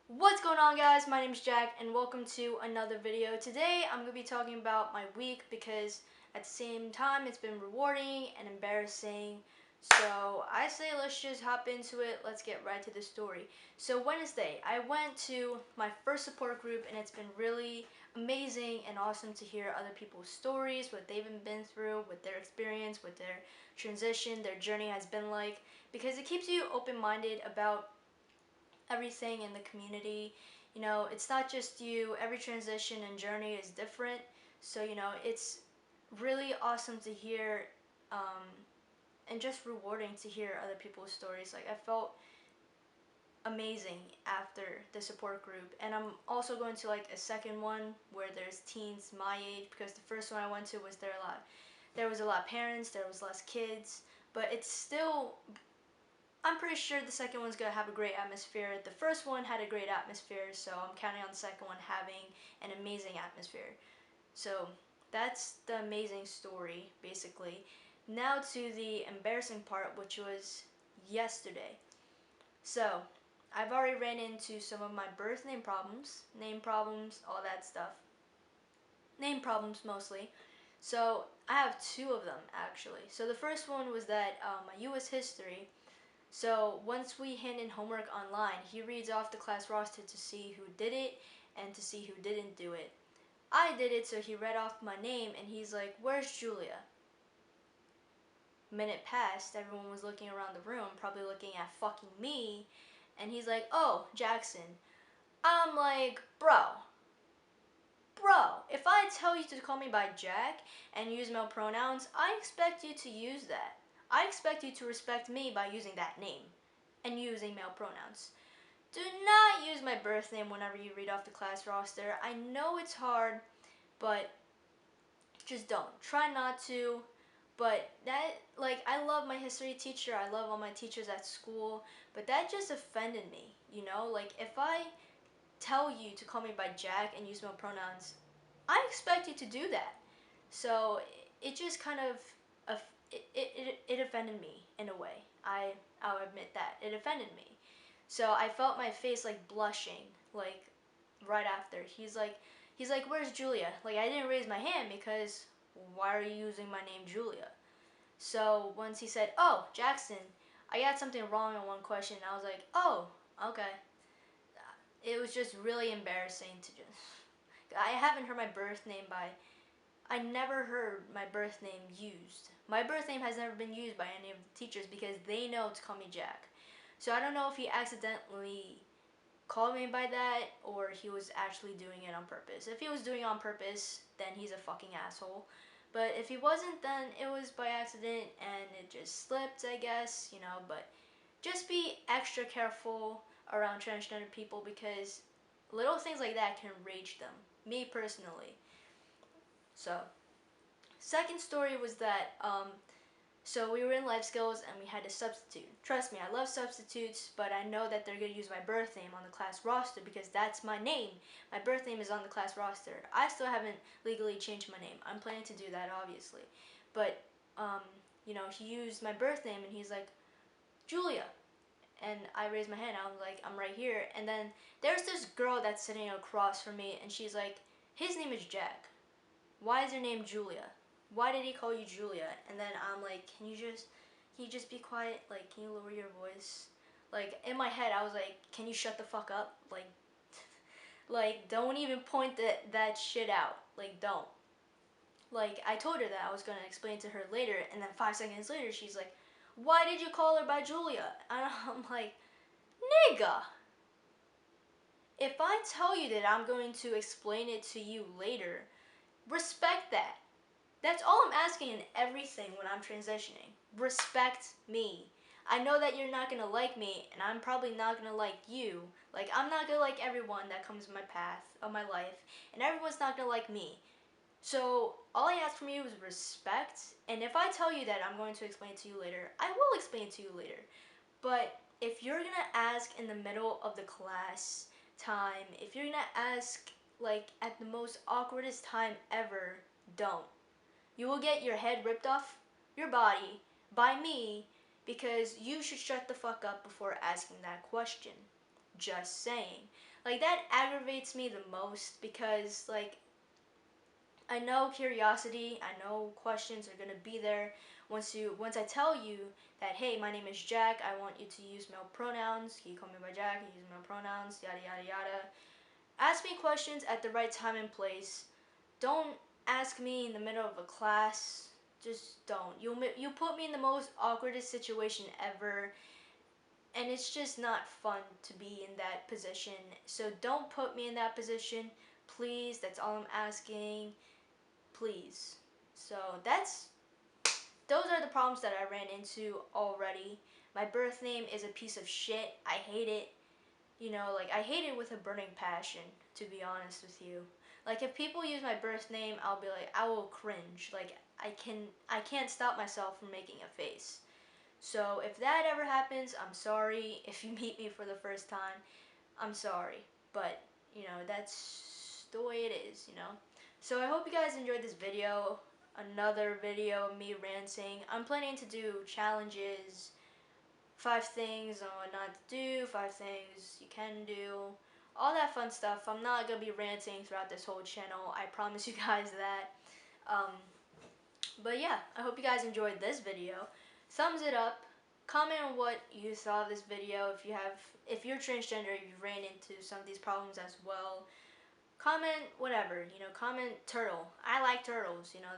What's going on, guys? My name is Jack and welcome to another video. Today I'm going to be talking about my week because at the same time it's been rewarding and embarrassing. So I say let's just hop into it. Let's get right to the story. So Wednesday I went to my first support group and it's been really amazing and awesome to hear other people's stories, what they've been through, what their experience, what their transition, their journey has been like, because it keeps you open-minded about everything in the community. It's not just you, every transition and journey is different. So, it's really awesome to hear um, and just rewarding to hear other people's stories. Like, I felt amazing after the support group. And I'm also going to like a second one where there's teens my age because the first one I went to was there was a lot of parents, there was less kids, but it's still, I'm pretty sure the second one's gonna have a great atmosphere. The first one had a great atmosphere, so I'm counting on the second one having an amazing atmosphere. So that's the amazing story, basically. Now to the embarrassing part, which was yesterday. So I've already ran into some of my birth name problems, all that stuff. Name problems mostly. So I have two of them actually. So the first one was that my U.S. history. So once we hand in homework online, he reads off the class roster to see who did it and to see who didn't do it. I did it, so he read off my name and he's like, "Where's Julia?" Minute passed, everyone was looking around the room, probably looking at fucking me, and he's like, "Oh, Jackson." I'm like, bro, if I tell you to call me by Jack and use male pronouns, I expect you to use that. I expect you to respect me by using that name and using male pronouns. Do not use my birth name whenever you read off the class roster. I know it's hard, but just don't. Try not to. But that, like, I love my history teacher. I love all my teachers at school. But that just offended me, you know? Like, if I tell you to call me by Jack and use male pronouns, I expect you to do that. So it just kind of, it offended me in a way. I'll admit that. It offended me. So I felt my face like blushing, like right after. He's like, "Where's Julia?" Like, I didn't raise my hand because why are you using my name Julia? So once he said, "Oh, Jackson, I got something wrong in one question," I was like, "Oh, okay." It was just really embarrassing to just. I haven't heard my birth name by. I never heard my birth name used. My birth name has never been used by any of the teachers because they know to call me Jack. So I don't know if he accidentally called me by that or he was actually doing it on purpose. If he was doing it on purpose, then he's a fucking asshole. But if he wasn't, then it was by accident and it just slipped, I guess, but just be extra careful around transgender people because little things like that can rage them. Me personally. So, second story was that so we were in life skills and we had a substitute. Trust me, I love substitutes, but I know that they're gonna use my birth name on the class roster because that's my name. My birth name is on the class roster. I still haven't legally changed my name. I'm planning to do that, obviously. But he used my birth name and he's like, "Julia." And I raised my hand. I was like, "I'm right here." And then there's this girl that's sitting across from me and she's like, "His name is Jack. Why is your name Julia? Why did he call you Julia?" And then I'm like, can you just be quiet? Like, can you lower your voice? Like, in my head, I was like, can you shut the fuck up? Like, don't even point that shit out. Like, don't. Like, I told her that I was gonna explain to her later, and then 5 seconds later, she's like, "Why did you call her by Julia?" And I'm like, nigga, if I tell you that I'm going to explain it to you later, respect that. That's all I'm asking in everything when I'm transitioning. Respect me. I know that you're not gonna like me, and I'm probably not gonna like you. Like, I'm not gonna like everyone that comes in my path of my life, and everyone's not gonna like me. So, all I ask from you is respect, and if I tell you that I'm going to explain it to you later, I will explain it to you later. But if you're gonna ask in the middle of the class time, if you're gonna ask, like, at the most awkwardest time ever, don't. You will get your head ripped off your body by me because you should shut the fuck up before asking that question. Just saying. Like, that aggravates me the most because, like, I know curiosity, I know questions are gonna be there once I tell you that, hey, my name is Jack, I want you to use male pronouns. Can you call me by Jack? Can you use male pronouns? Yada yada yada. Ask me questions at the right time and place. Don't ask me in the middle of a class. Just don't. You put me in the most awkwardest situation ever, and it's just not fun to be in that position. So don't put me in that position, please. That's all I'm asking, please. So those are the problems that I ran into already. My birth name is a piece of shit. I hate it. You know, like, I hate it with a burning passion, to be honest with you. Like, if people use my birth name, I'll be like, I will cringe. Like, I can't stop myself from making a face. So if that ever happens, I'm sorry. If you meet me for the first time, I'm sorry. But, you know, that's the way it is, you know. So I hope you guys enjoyed this video. Another video of me ranting. I'm planning to do challenges, 5 things on what not to do, 5 things you can do, all that fun stuff. I'm not gonna be ranting throughout this whole channel. I promise you guys that. Um, but yeah, I hope you guys enjoyed this video. Thumbs it up. Comment on what you thought of this video. If you're transgender, you ran into some of these problems as well. Comment whatever, you know. Comment turtle. I like turtles. You know,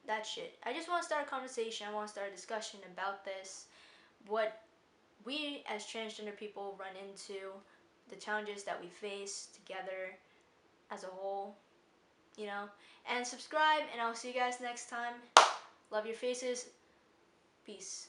that shit. I just want to start a conversation. I want to start a discussion about this. What we as transgender people run into, the challenges that we face together as a whole, you know. And subscribe, and I'll see you guys next time. Love your faces. Peace.